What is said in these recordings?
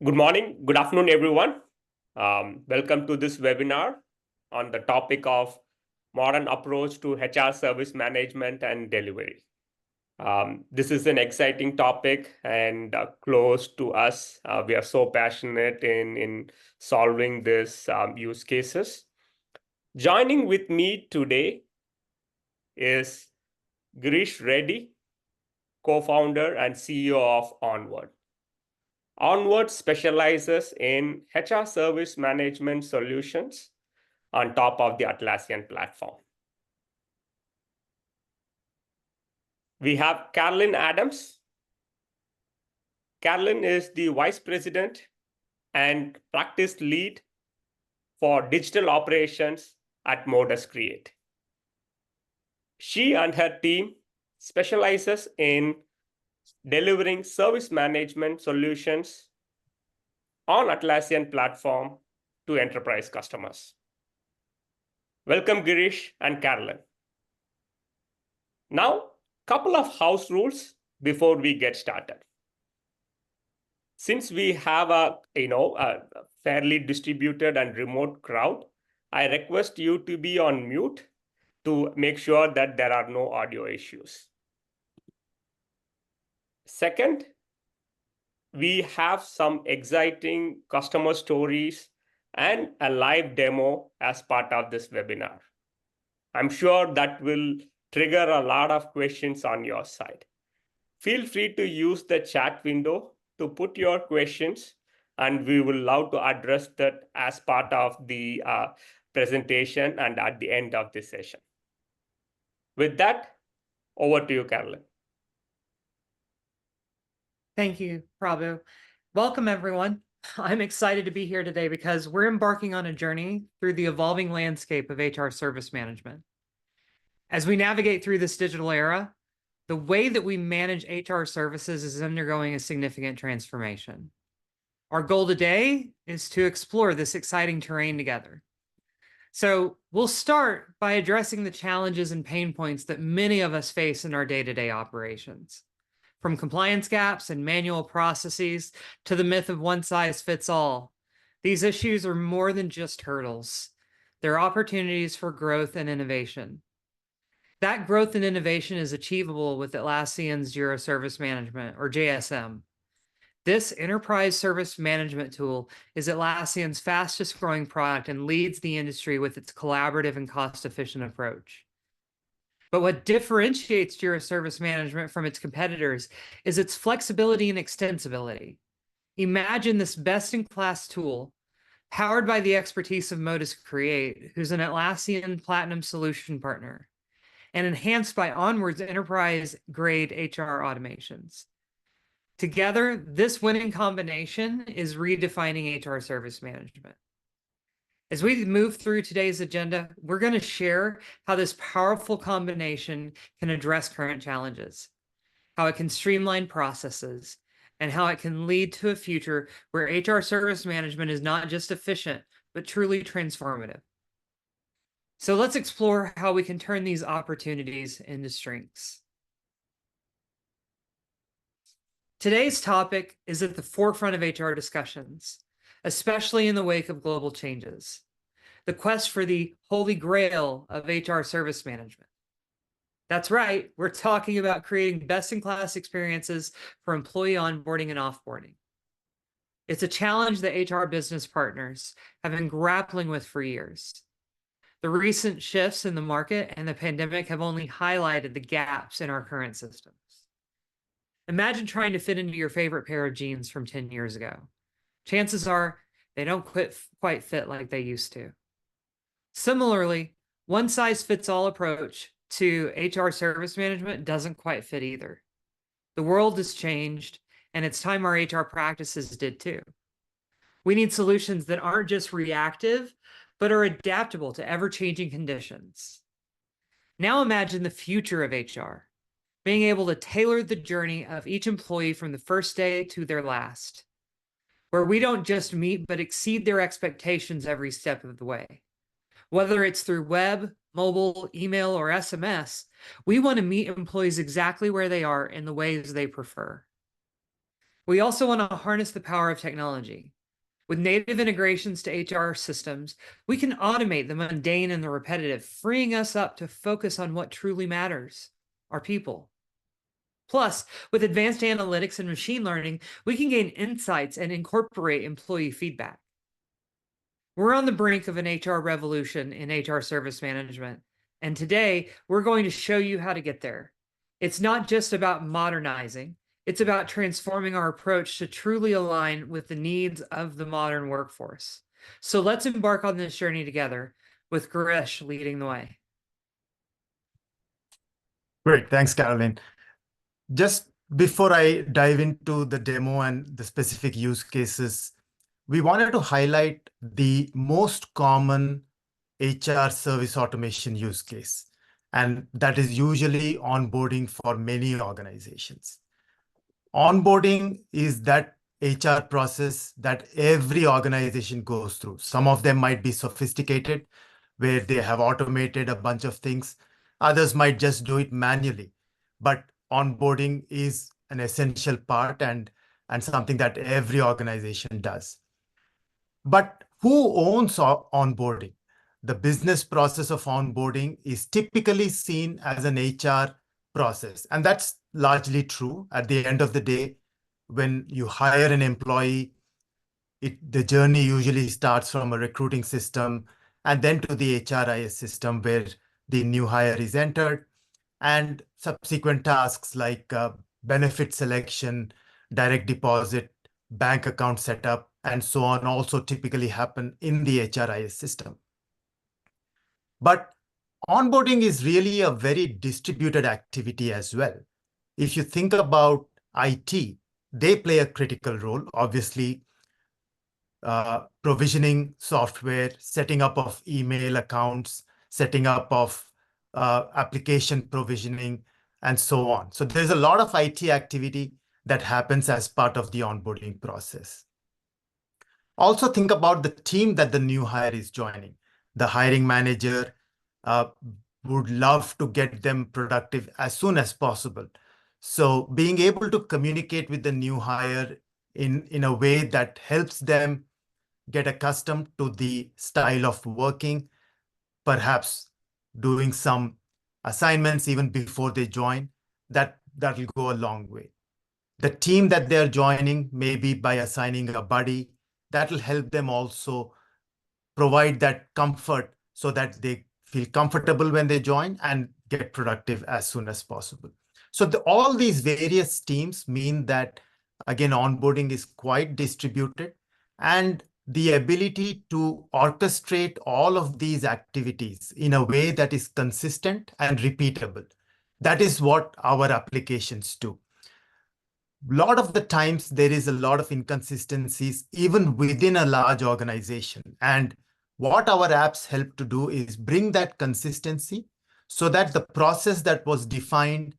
Good morning, good afternoon, everyone. Welcome to this webinar on the topic of modern approach to HR service management and delivery. This is an exciting topic and close to us. We are so passionate in solving these use cases. Joining with me today is Girish Reddy, co-founder and CEO of Onward. Onward specializes in HR service management solutions on top of the Atlassian platform. We have Carolyn Adams. Carolyn is the Vice President and Practice Lead for Digital Operations at Modus Create. She and her team specializes in delivering service management solutions on Atlassian platform to enterprise customers. Welcome, Girish and Carolyn. Now, couple of house rules before we get started. Since we have a fairly distributed and remote crowd, I request you to be on mute to make sure that there are no audio issues. Second, we have some exciting customer stories and a live demo as part of this webinar. I'm sure that will trigger a lot of questions on your side. Feel free to use the chat window to put your questions, and we will love to address that as part of the presentation and at the end of this session. With that, over to you, Carolyn. Thank you, Prabhu. Welcome, everyone. I'm excited to be here today because we're embarking on a journey through the evolving landscape of HR service management. As we navigate through this digital era, the way that we manage HR services is undergoing a significant transformation. Our goal today is to explore this exciting terrain together. So we'll start by addressing the challenges and pain points that many of us face in our day-to-day operations. From compliance gaps and manual processes to the myth of one size fits all, these issues are more than just hurdles. They're opportunities for growth and innovation. That growth and innovation is achievable with Atlassian's Jira Service Management, or JSM. This enterprise service management tool is Atlassian's fastest growing product and leads the industry with its collaborative and cost-efficient approach. But what differentiates Jira Service Management from its competitors is its flexibility and extensibility. Imagine this best-in-class tool powered by the expertise of Modus Create, who's an Atlassian Platinum Solution Partner, and enhanced by Onward's enterprise-grade HR automations. Together, this winning combination is redefining HR service management. As we move through today's agenda, we're going to share how this powerful combination can address current challenges, how it can streamline processes, and how it can lead to a future where HR service management is not just efficient, but truly transformative. So let's explore how we can turn these opportunities into strengths. Today's topic is at the forefront of HR discussions, especially in the wake of global changes. The quest for the holy grail of HR service management. That's right, we're talking about creating best-in-class experiences for employee onboarding and offboarding. It's a challenge that HR business partners have been grappling with for years. The recent shifts in the market and the pandemic have only highlighted the gaps in our current systems. Imagine trying to fit into your favorite pair of jeans from 10 years ago. Chances are they don't quite fit like they used to. Similarly, one-size-fits-all approach to HR service management doesn't quite fit either. The world has changed, and it's time our HR practices did too. We need solutions that aren't just reactive, but are adaptable to ever-changing conditions. Now imagine the future of HR, being able to tailor the journey of each employee from the first day to their last, where we don't just meet but exceed their expectations every step of the way. Whether it's through web, mobile, email, or SMS, we want to meet employees exactly where they are in the ways they prefer. We also want to harness the power of technology. With native integrations to HR systems, we can automate the mundane and the repetitive, freeing us up to focus on what truly matters, our people. Plus, with advanced analytics and machine learning, we can gain insights and incorporate employee feedback. We're on the brink of an HR revolution in HR service management, and today we're going to show you how to get there. It's not just about modernizing, it's about transforming our approach to truly align with the needs of the modern workforce. So let's embark on this journey together with Girish leading the way. Great, thanks, Caroline. Just before I dive into the demo and the specific use cases, we wanted to highlight the most common HR service automation use case, and that is usually onboarding for many organizations. Onboarding is that HR process that every organization goes through. Some of them might be sophisticated, where they have automated a bunch of things. Others might just do it manually. But onboarding is an essential part and something that every organization does. But who owns onboarding? The business process of onboarding is typically seen as an HR process. And that's largely true. At the end of the day, when you hire an employee, the journey usually starts from a recruiting system and then to the HRIS system where the new hire is entered, and subsequent tasks like benefit selection, direct deposit, bank account setup, and so on also typically happen in the HRIS system. But onboarding is really a very distributed activity as well. If you think about IT, they play a critical role, obviously, provisioning software, setting up of email accounts, setting up of application provisioning, and so on. So there's a lot of IT activity that happens as part of the onboarding process. Also think about the team that the new hire is joining. The hiring manager would love to get them productive as soon as possible. So being able to communicate with the new hire in a way that helps them get accustomed to the style of working, perhaps doing some assignments even before they join, that will go a long way. The team that they're joining, maybe by assigning a buddy, that will help them also provide that comfort so that they feel comfortable when they join and get productive as soon as possible. So all these various teams mean that, again, onboarding is quite distributed, and the ability to orchestrate all of these activities in a way that is consistent and repeatable. That is what our applications do. A lot of the times, there is a lot of inconsistencies even within a large organization. And what our apps help to do is bring that consistency so that the process that was defined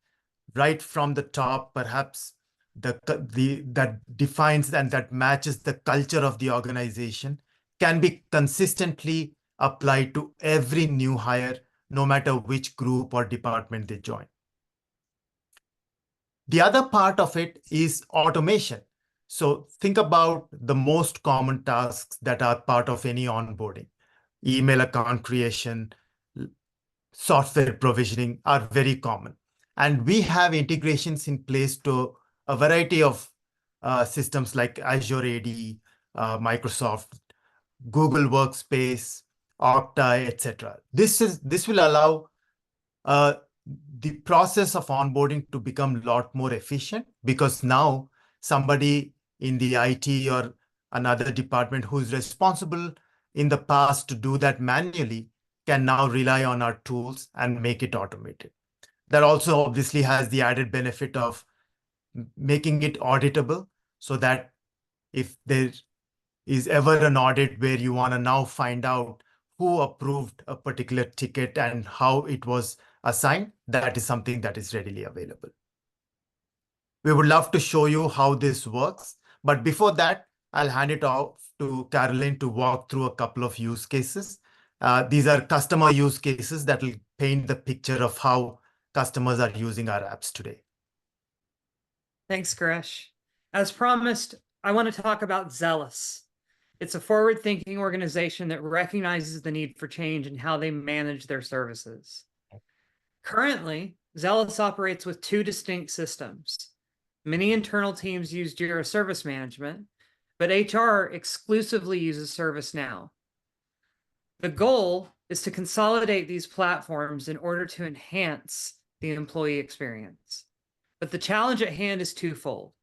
right from the top, perhaps that defines and that matches the culture of the organization, can be consistently applied to every new hire, no matter which group or department they join. The other part of it is automation. So think about the most common tasks that are part of any onboarding. Email account creation, software provisioning are very common. And we have integrations in place to a variety of systems like Azure AD, Microsoft, Google Workspace, Okta, etc. This will allow the process of onboarding to become a lot more efficient, because now somebody in the IT or another department who is responsible in the past to do that manually can now rely on our tools and make it automated. That also obviously has the added benefit of making it auditable, so that if there is ever an audit where you want to now find out who approved a particular ticket and how it was assigned, that is something that is readily available. We would love to show you how this works, but before that, I'll hand it off to Caroline to walk through a couple of use cases. These are customer use cases that will paint the picture of how customers are using our apps today. Thanks, Girish. As promised, I want to talk about Zealous. It's a forward-thinking organization that recognizes the need for change in how they manage their services. Currently, Zealous operates with two distinct systems. Many internal teams use Jira Service Management, but HR exclusively uses ServiceNow. The goal is to consolidate these platforms in order to enhance the employee experience. But the challenge at hand is twofold.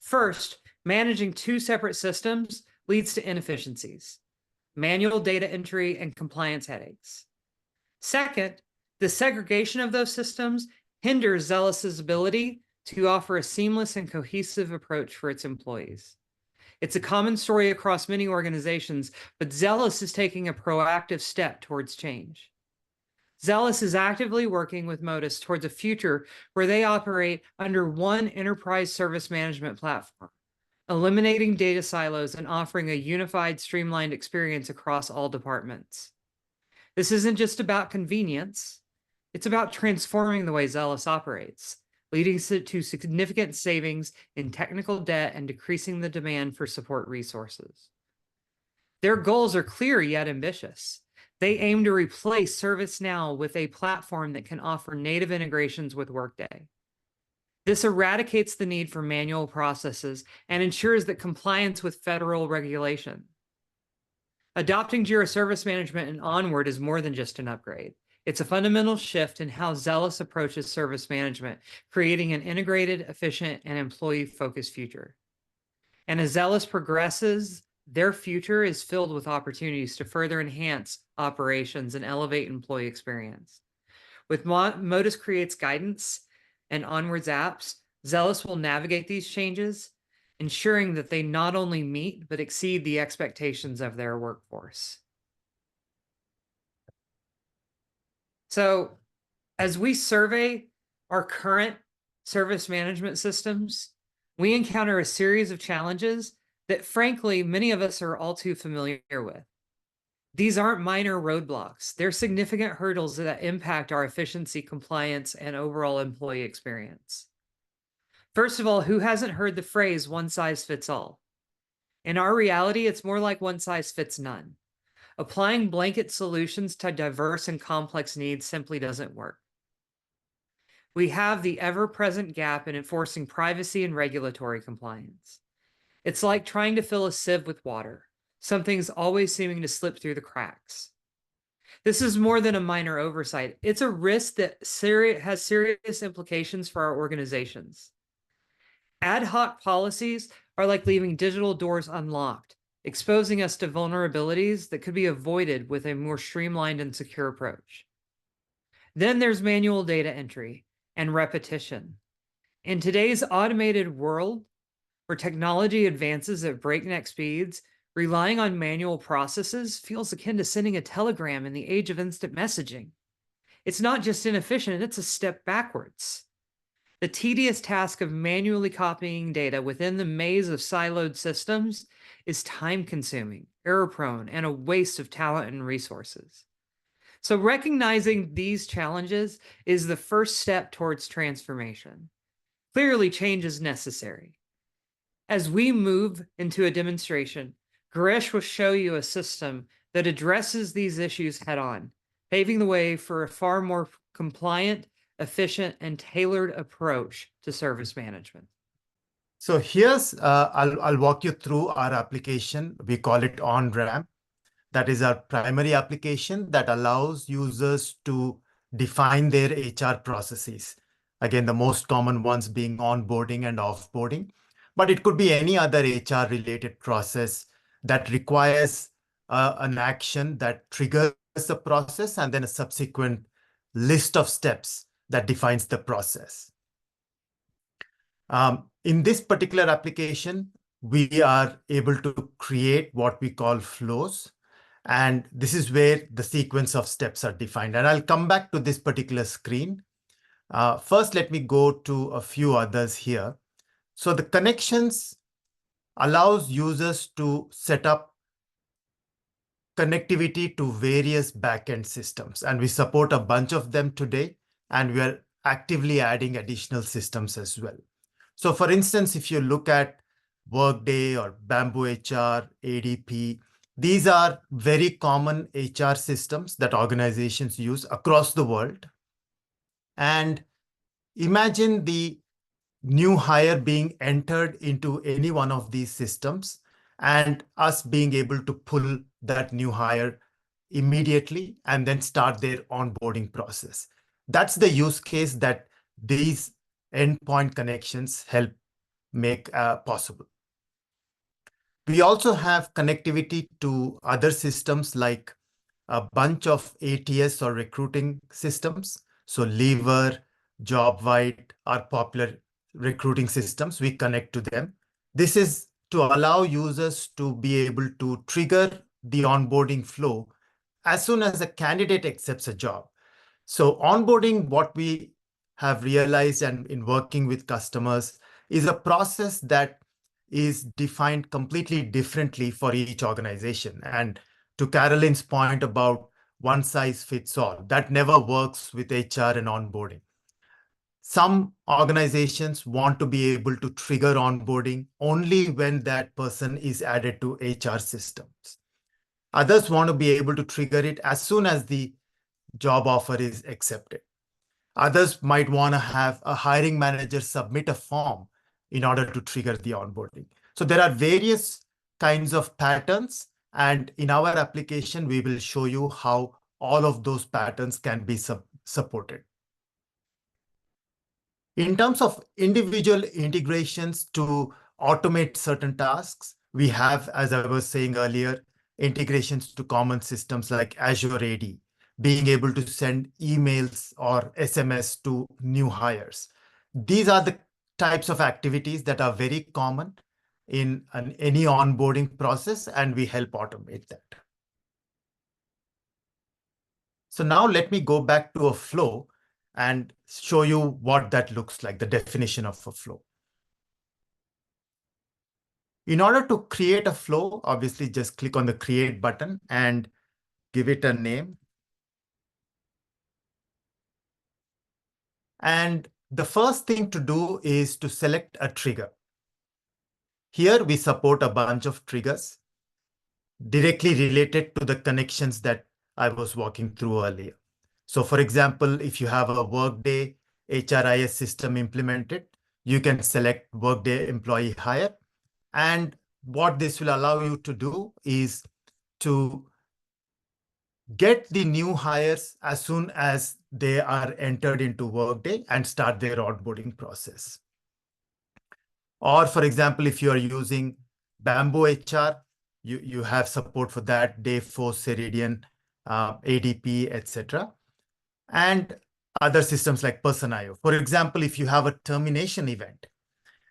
First, managing two separate systems leads to inefficiencies, manual data entry, and compliance headaches. Second, the segregation of those systems hinders Zealous's ability to offer a seamless and cohesive approach for its employees. It's a common story across many organizations, but Zealous is taking a proactive step towards change. Zealous is actively working with Modus towards a future where they operate under one enterprise service management platform, eliminating data silos and offering a unified, streamlined experience across all departments. This isn't just about convenience, it's about transforming the way Zealous operates, leading to significant savings in technical debt and decreasing the demand for support resources. Their goals are clear yet ambitious. They aim to replace ServiceNow with a platform that can offer native integrations with Workday. This eradicates the need for manual processes and ensures that compliance with federal regulation. Adopting Jira Service Management and Onward is more than just an upgrade. It's a fundamental shift in how Zealous approaches service management, creating an integrated, efficient, and employee-focused future. And as Zealous progresses, their future is filled with opportunities to further enhance operations and elevate employee experience. With Modus Creates guidance and Onward's apps, Zealous will navigate these changes, ensuring that they not only meet but exceed the expectations of their workforce. So, as we survey our current service management systems, we encounter a series of challenges that, frankly, many of us are all too familiar with. These aren't minor roadblocks. They're significant hurdles that impact our efficiency, compliance, and overall employee experience. First of all, who hasn't heard the phrase one size fits all? In our reality, it's more like one size fits none. Applying blanket solutions to diverse and complex needs simply doesn't work. We have the ever-present gap in enforcing privacy and regulatory compliance. It's like trying to fill a sieve with water. Something's always seeming to slip through the cracks. This is more than a minor oversight. It's a risk that has serious implications for our organizations. Ad hoc policies are like leaving digital doors unlocked, exposing us to vulnerabilities that could be avoided with a more streamlined and secure approach. Then there's manual data entry and repetition. In today's automated world, where technology advances at breakneck speeds, relying on manual processes feels akin to sending a telegram in the age of instant messaging. It's not just inefficient, it's a step backwards. The tedious task of manually copying data within the maze of siloed systems is time-consuming, error-prone, and a waste of talent and resources. So recognizing these challenges is the first step towards transformation. Clearly, change is necessary. As we move into a demonstration, Garesh will show you a system that addresses these issues head-on, paving the way for a far more compliant, efficient, and tailored approach to service management. So here's, I'll walk you through our application. We call it OnRamp. That is our primary application that allows users to define their HR processes. Again, the most common ones being onboarding and offboarding, but it could be any other HR related process that requires an action that triggers the process and then a subsequent list of steps that defines the process. In this particular application, we are able to create what we call flows. And this is where the sequence of steps are defined. And I'll come back to this particular screen. First, let me go to a few others here. So the connections allows users to set up connectivity to various backend systems. And we support a bunch of them today. And we are actively adding additional systems as well. So for instance, if you look at Workday or Bamboo HR, ADP, these are very common HR systems that organizations use across the world. And imagine the new hire being entered into any one of these systems and us being able to pull that new hire immediately and then start their onboarding process. That's the use case that these endpoint connections help make possible. We also have connectivity to other systems like a bunch of ATS or recruiting systems. So Lever, JobVite are popular recruiting systems. We connect to them. This is to allow users to be able to trigger the onboarding flow as soon as a candidate accepts a job. So onboarding, what we have realized and in working with customers, is a process that is defined completely differently for each organization. And to Caroline's point about one size fits all, that never works with HR and onboarding. Some organizations want to be able to trigger onboarding only when that person is added to HR systems. Others want to be able to trigger it as soon as the job offer is accepted. Others might want to have a hiring manager submit a form in order to trigger the onboarding. So there are various kinds of patterns, and in our application, we will show you how all of those patterns can be supported. In terms of individual integrations to automate certain tasks, we have, as I was saying earlier, integrations to common systems like Azure AD, being able to send emails or SMS to new hires. These are the types of activities that are very common in any onboarding process, and we help automate that. So now let me go back to a flow and show you what that looks like, the definition of a flow. In order to create a flow, obviously just click on the create button and give it a name. And the first thing to do is to select a trigger. Here we support a bunch of triggers directly related to the connections that I was walking through earlier. So for example, if you have a Workday HRIS system implemented, you can select Workday employee hire. And what this will allow you to do is to get the new hires as soon as they are entered into Workday and start their onboarding process. Or for example, if you are using Bamboo HR, you have support for that, Dayforce, Ceridian, ADP, etc. And other systems like Person.io. For example, if you have a termination event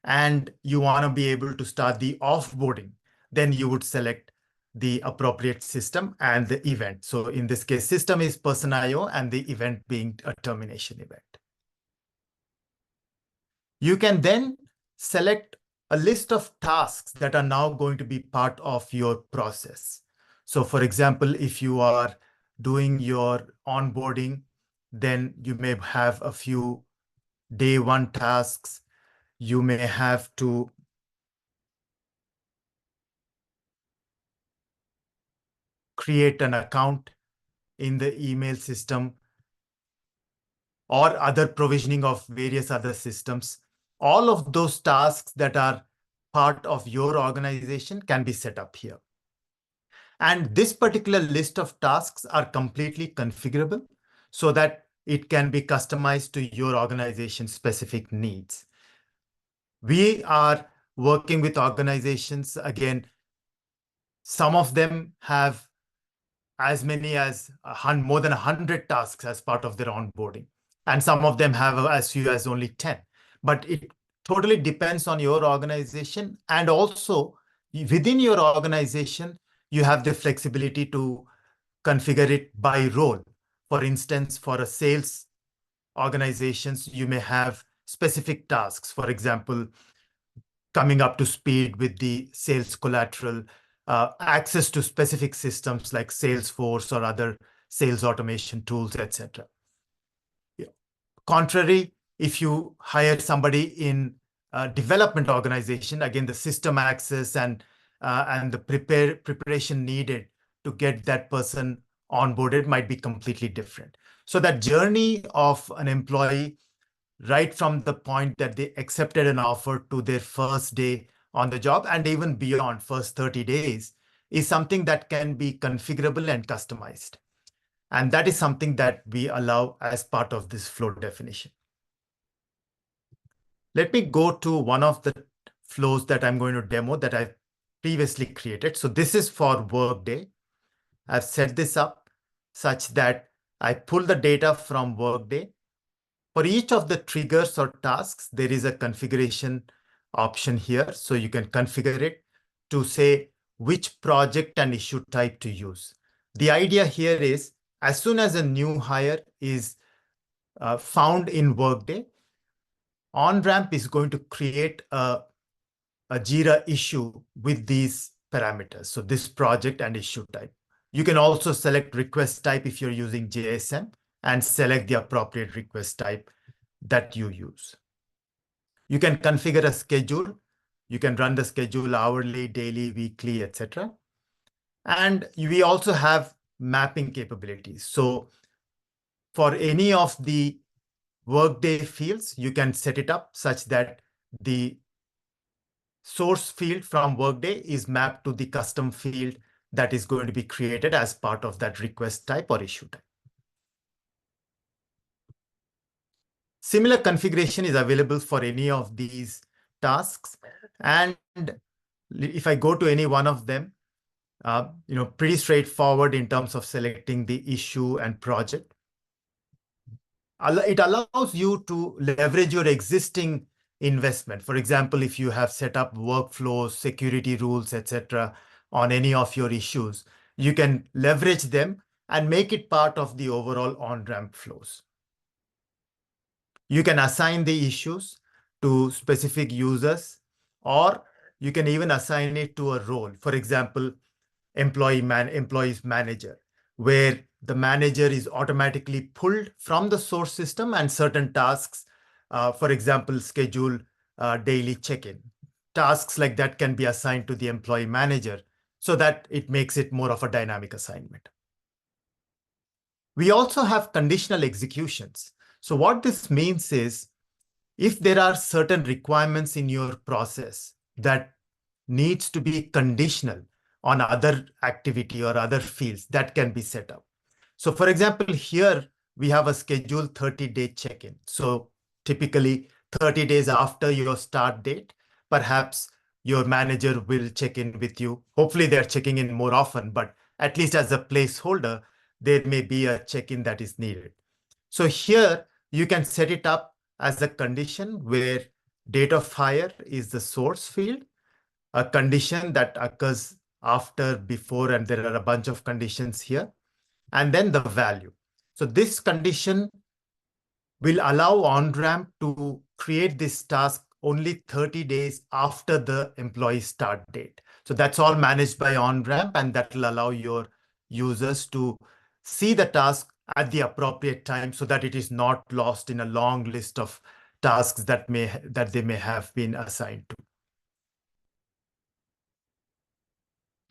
and you want to be able to start the offboarding, then you would select the appropriate system and the event. So in this case, system is Person.io and the event being a termination event. You can then select a list of tasks that are now going to be part of your process. So for example, if you are doing your onboarding, then you may have a few day one tasks. You may have to create an account in the email system or other provisioning of various other systems. All of those tasks that are part of your organization can be set up here. And this particular list of tasks are completely configurable so that it can be customized to your organization's specific needs. We are working with organizations, again, some of them have as many as more than 100 tasks as part of their onboarding. And some of them have as few as only 10. But it totally depends on your organization. And also within your organization, you have the flexibility to configure it by role. For instance, for a sales organizations, you may have specific tasks. For example, coming up to speed with the sales collateral, access to specific systems like Salesforce or other sales automation tools, etc. Contrary, if you hire somebody in development organization, again, the system access and the preparation needed to get that person onboarded might be completely different. So that journey of an employee, right from the point that they accepted an offer to their first day on the job and even beyond first 30 days, is something that can be configurable and customized. And that is something that we allow as part of this flow definition. Let me go to one of the flows that I'm going to demo that I've previously created. So this is for Workday. I've set this up such that I pull the data from Workday. For each of the triggers or tasks, there is a configuration option here. So you can configure it to say which project and issue type to use. The idea here is as soon as a new hire is found in Workday, OnRamp is going to create a Jira issue with these parameters. So this project and issue type. You can also select request type if you're using JSM and select the appropriate request type that you use. You can configure a schedule. You can run the schedule hourly, daily, weekly, etc. And we also have mapping capabilities. So for any of the Workday fields, you can set it up such that the source field from Workday is mapped to the custom field that is going to be created as part of that request type or issue type. Similar configuration is available for any of these tasks. And if I go to any one of them, pretty straightforward in terms of selecting the issue and project. It allows you to leverage your existing investment. For example, if you have set up workflows, security rules, etc., on any of your issues, you can leverage them and make it part of the overall on-ramp flows. You can assign the issues to specific users, or you can even assign it to a role. For example, employees manager, where the manager is automatically pulled from the source system and certain tasks, for example, schedule daily check-in. Tasks like that can be assigned to the employee manager so that it makes it more of a dynamic assignment. We also have conditional executions. So what this means is if there are certain requirements in your process that needs to be conditional on other activity or other fields, that can be set up. So for example, here we have a scheduled 30-day check-in. So typically 30 days after your start date, perhaps your manager will check in with you. Hopefully they're checking in more often, but at least as a placeholder, there may be a check-in that is needed. So here you can set it up as a condition where date of hire is the source field, a condition that occurs after, before, and there are a bunch of conditions here, and then the value. So this condition will allow OnRamp to create this task only 30 days after the employee start date. So that's all managed by OnRamp, and that will allow your users to see the task at the appropriate time so that it is not lost in a long list of tasks that they may have been assigned to.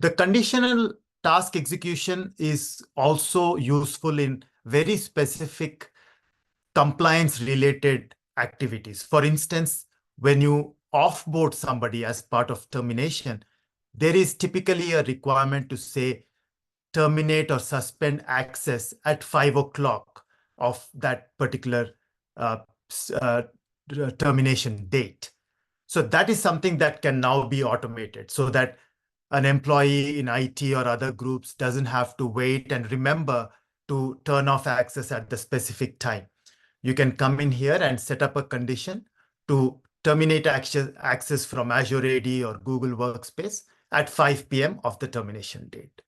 The conditional task execution is also useful in very specific compliance-related activities. For instance, when you offboard somebody as part of termination, there is typically a requirement to say terminate or suspend access at 5 o'clock of that particular termination date. So that is something that can now be automated so that an employee in IT or other groups doesn't have to wait and remember to turn off access at the specific time. You can come in here and set up a condition to terminate access from Azure AD or Google Workspace at 5 p.m. of the termination date.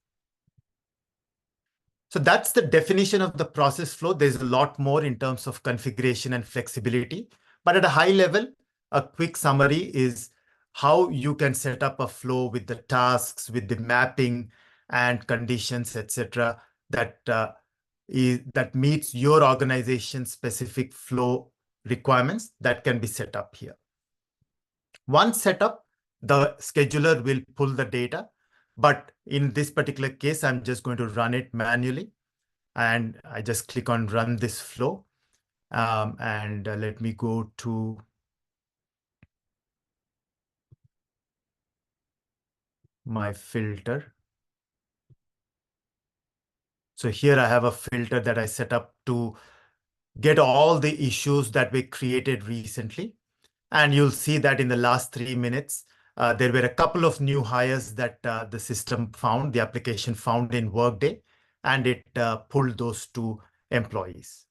So that's the definition of the process flow. There's a lot more in terms of configuration and flexibility, but at a high level, a quick summary is how you can set up a flow with the tasks, with the mapping and conditions, etc., that meets your organization's specific flow requirements that can be set up here. Once set up, the scheduler will pull the data. But in this particular case, I'm just going to run it manually. And I just click on run this flow. Let me go to my filter. So here I have a filter that I set up to get all the issues that were created recently. And you'll see that in the last 3 minutes, there were a couple of new hires that the system found, the application found in Workday, and it pulled those 2 employees.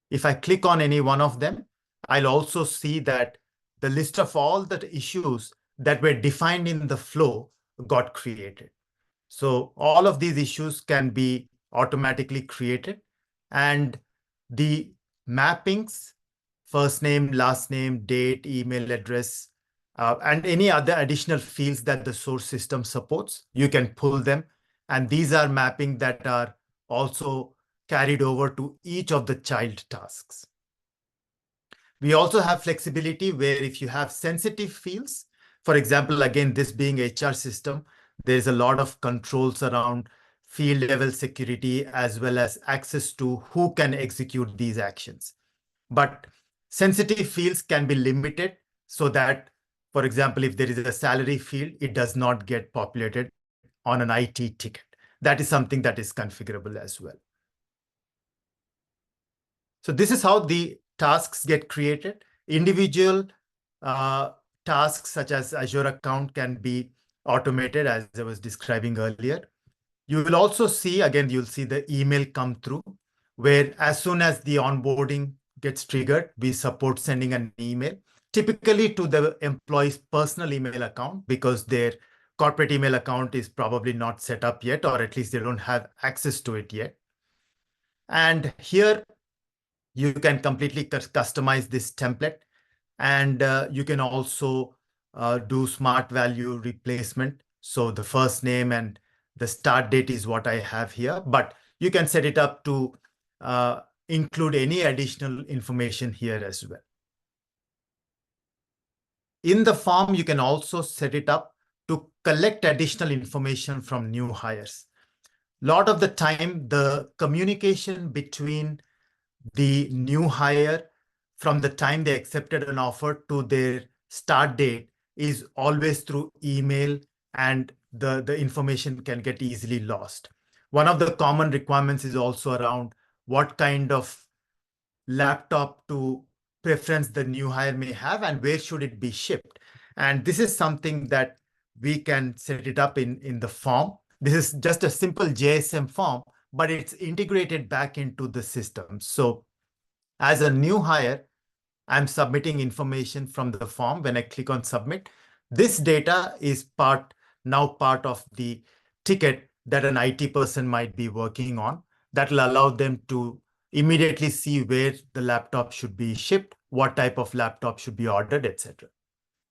If I click on any one of them, I'll also see that the list of all the issues that were defined in the flow got created. So all of these issues can be automatically created, and the mappings, first name, last name, date, email address, and any other additional fields that the source system supports, you can pull them. And these are mapping that are also carried over to each of the child tasks. We also have flexibility where if you have sensitive fields, for example, again, this being HR system, there's a lot of controls around field level security as well as access to who can execute these actions. But sensitive fields can be limited so that, for example, if there is a salary field, it does not get populated on an IT ticket. That is something that is configurable as well. So this is how the tasks get created. Individual tasks such as Azure account can be automated, as I was describing earlier. You will also see, again, you'll see the email come through, where as soon as the onboarding gets triggered, we support sending an email, typically to the employee's personal email account, because their corporate email account is probably not set up yet, or at least they don't have access to it yet. And here you can completely customize this template, and you can also do smart value replacement. So the first name and the start date is what I have here, but you can set it up to include any additional information here as well. In the form, you can also set it up to collect additional information from new hires. A lot of the time, the communication between the new hire from the time they accepted an offer to their start date is always through email, and the information can get easily lost. One of the common requirements is also around what kind of laptop to preference the new hire may have and where should it be shipped. And this is something that we can set it up in the form. This is just a simple JSM form, but it's integrated back into the system. So as a new hire, I'm submitting information from the form. When I click on submit, this data is now part of the ticket that an IT person might be working on. That will allow them to immediately see where the laptop should be shipped, what type of laptop should be ordered, etc.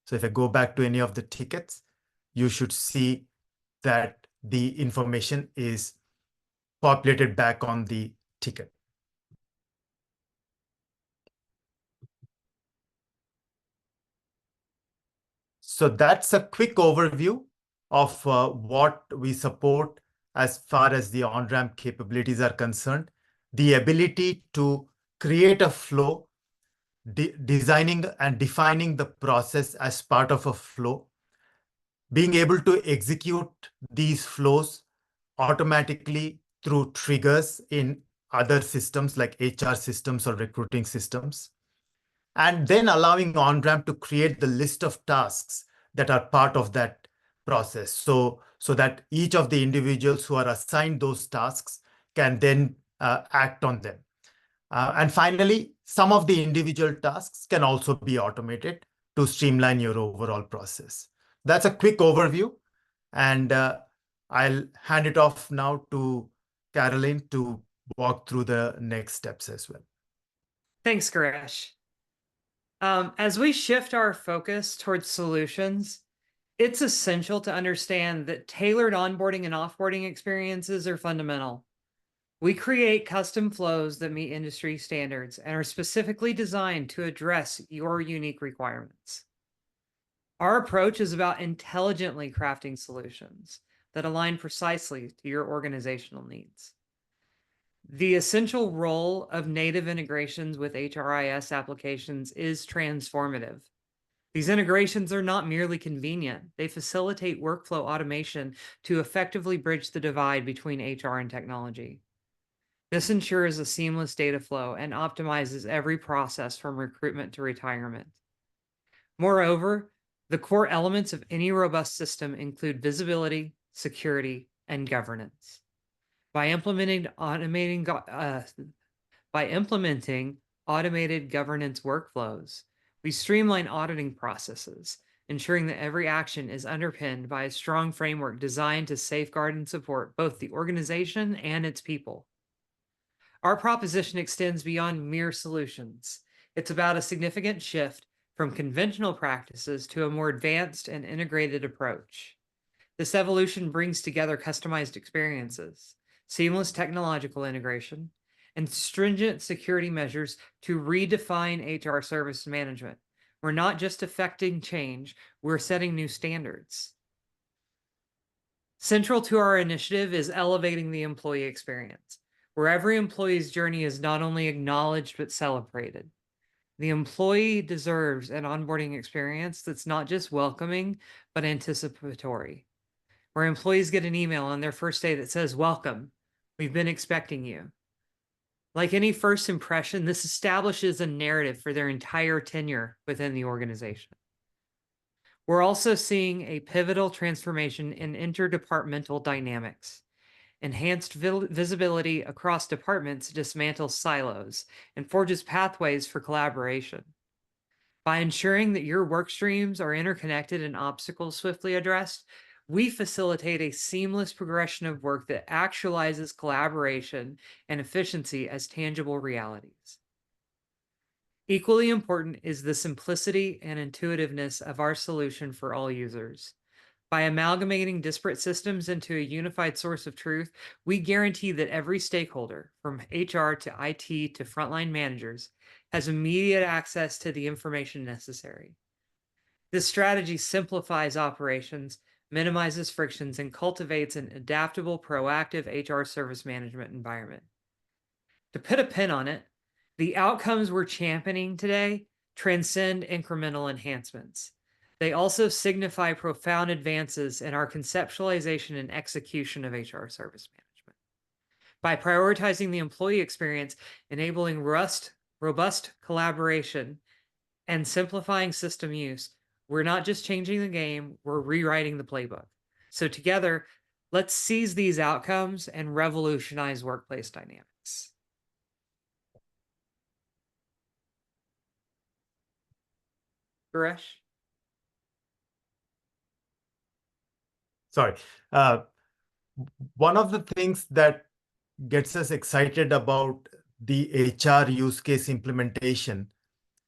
So if I go back to any of the tickets, you should see that the information is populated back on the ticket. So that's a quick overview of what we support as far as the on-ramp capabilities are concerned. The ability to create a flow, designing and defining the process as part of a flow, being able to execute these flows automatically through triggers in other systems like HR systems or recruiting systems, and then allowing OnRamp to create the list of tasks that are part of that process. So that each of the individuals who are assigned those tasks can then act on them. And finally, some of the individual tasks can also be automated to streamline your overall process. That's a quick overview. And I'll hand it off now to Caroline to walk through the next steps as well. Thanks, Garesh. As we shift our focus towards solutions, it's essential to understand that tailored onboarding and offboarding experiences are fundamental. We create custom flows that meet industry standards and are specifically designed to address your unique requirements. Our approach is about intelligently crafting solutions that align precisely to your organizational needs. The essential role of native integrations with HRIS applications is transformative. These integrations are not merely convenient, they facilitate workflow automation to effectively bridge the divide between HR and technology. This ensures a seamless data flow and optimizes every process from recruitment to retirement. Moreover, the core elements of any robust system include visibility, security, and governance. By implementing automated governance workflows, we streamline auditing processes, ensuring that every action is underpinned by a strong framework designed to safeguard and support both the organization and its people. Our proposition extends beyond mere solutions. It's about a significant shift from conventional practices to a more advanced and integrated approach. This evolution brings together customized experiences, seamless technological integration, and stringent security measures to redefine HR service management. We're not just effecting change, we're setting new standards. Central to our initiative is elevating the employee experience, where every employee's journey is not only acknowledged but celebrated. The employee deserves an onboarding experience that's not just welcoming, but anticipatory, where employees get an email on their first day that says, "Welcome, we've been expecting you." Like any first impression, this establishes a narrative for their entire tenure within the organization. We're also seeing a pivotal transformation in interdepartmental dynamics. Enhanced visibility across departments dismantles silos and forges pathways for collaboration. By ensuring that your work streams are interconnected and obstacles swiftly addressed, we facilitate a seamless progression of work that actualizes collaboration and efficiency as tangible realities. Equally important is the simplicity and intuitiveness of our solution for all users. By amalgamating disparate systems into a unified source of truth, we guarantee that every stakeholder, from HR to IT to frontline managers, has immediate access to the information necessary. This strategy simplifies operations, minimizes frictions, and cultivates an adaptable, proactive HR service management environment. To put a pin on it, the outcomes we're championing today transcend incremental enhancements. They also signify profound advances in our conceptualization and execution of HR service management. By prioritizing the employee experience, enabling robust collaboration, and simplifying system use, we're not just changing the game, we're rewriting the playbook. So together, let's seize these outcomes and revolutionize workplace dynamics. Suresh? Sorry. One of the things that gets us excited about the HR use case implementation,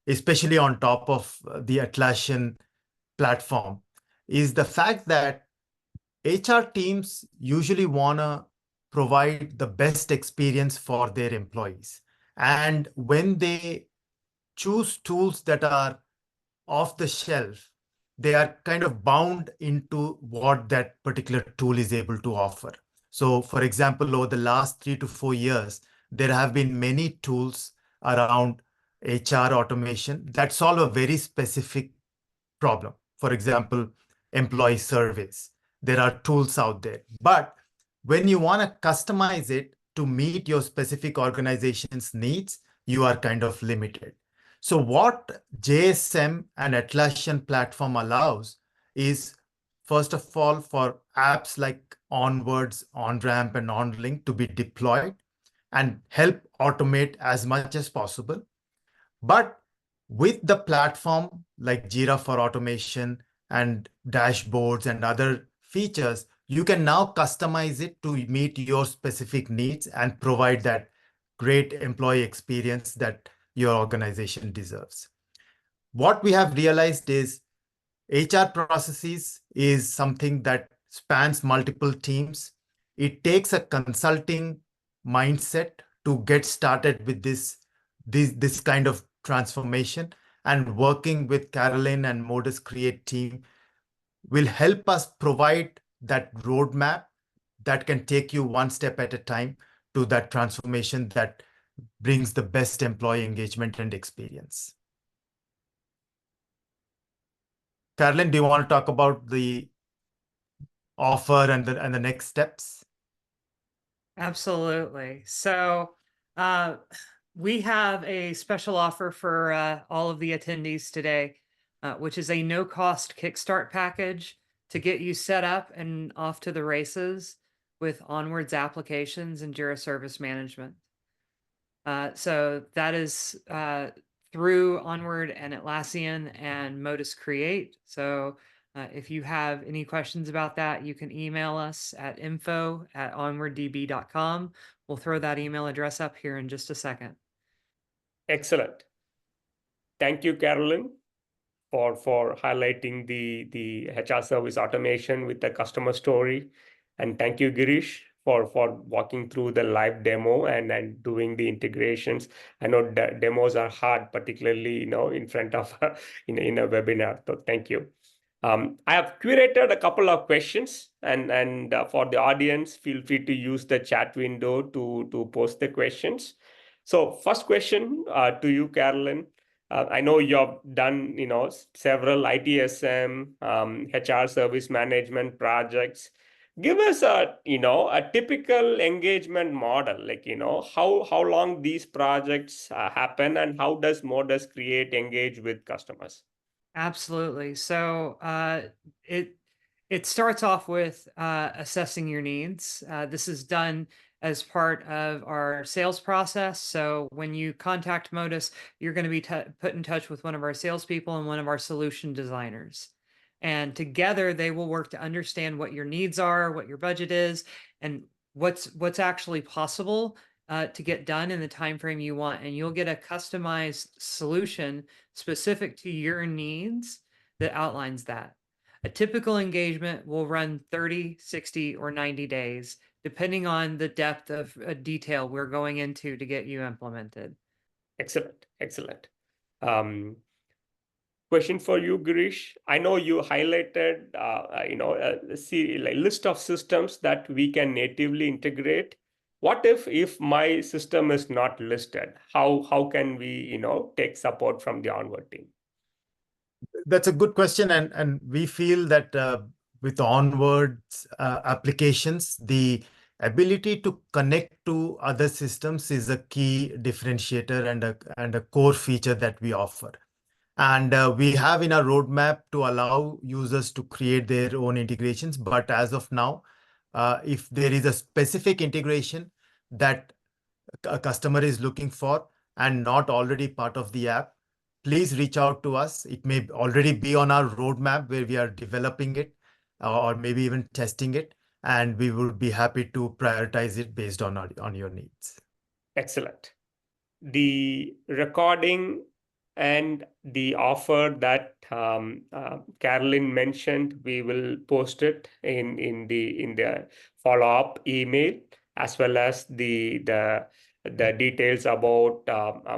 especially on top of the Atlassian platform, is the fact that HR teams usually want to provide the best experience for their employees. And when they choose tools that are off the shelf, they are kind of bound into what that particular tool is able to offer. So, for example, over the last 3 to 4 years, there have been many tools around HR automation that solve a very specific problem. For example, employee surveys. There are tools out there. But when you want to customize it to meet your specific organization's needs, you are kind of limited. So what JSM and Atlassian platform allows is, first of all, for apps like Onwards, OnRamp, and OnLink to be deployed and help automate as much as possible. But with the platform like Jira for automation and dashboards and other features, you can now customize it to meet your specific needs and provide that great employee experience that your organization deserves. What we have realized is HR processes is something that spans multiple teams. It takes a consulting mindset to get started with this kind of transformation. and working with Carolyn and Modus Create team will help us provide that roadmap that can take you one step at a time to that transformation that brings the best employee engagement and experience. Carolyn, do you want to talk about the offer and the next steps? Absolutely. So we have a special offer for all of the attendees today, which is a no-cost Kickstart package to get you set up and off to the races with Onward's applications and Jira Service Management. So that is through Onward and Atlassian and Modus Create. So if you have any questions about that, you can email us at info@onwarddb.com. We'll throw that email address up here in just a second. Excellent. Thank you, Carolyn, for highlighting the HR service automation with the customer story. And thank you, Girish, for walking through the live demo and doing the integrations. I know demos are hard, particularly in front of in a webinar. So thank you. I have curated a couple of questions, and for the audience, feel free to use the chat window to post the questions. So first question to you, Carolyn. I know you've done several ITSM, HR service management projects. Give us a typical engagement model, like how long these projects happen, and how does Modus Create engage with customers? Absolutely. So it starts off with assessing your needs. This is done as part of our sales process. So when you contact Modus, you're going to be put in touch with one of our salespeople and one of our solution designers. And together they will work to understand what your needs are, what your budget is, and what's actually possible to get done in the time frame you want. And you'll get a customized solution specific to your needs that outlines that. A typical engagement will run 30, 60, or 90 days, depending on the depth of detail we're going into to get you implemented. Excellent, excellent. Question for you, Girish. I know you highlighted, a list of systems that we can natively integrate. What if my system is not listed? How can we, take support from the Onward team? That's a good question, and we feel that with Onward's applications, the ability to connect to other systems is a key differentiator and a core feature that we offer. And we have in our roadmap to allow users to create their own integrations. But as of now, if there is a specific integration that a customer is looking for and not already part of the app, please reach out to us. It may already be on our roadmap where we are developing it or maybe even testing it. And we will be happy to prioritize it based on your needs. Excellent. The recording and the offer that Carolyn mentioned, we will post it in the follow-up email, as well as the details about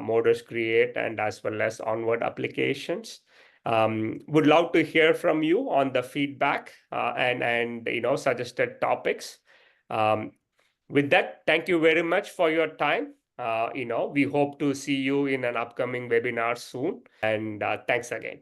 Modus Create and as well as Onward applications. Would love to hear from you on the feedback and suggested topics. With that, thank you very much for your time. We hope to see you in an upcoming webinar soon. And thanks again.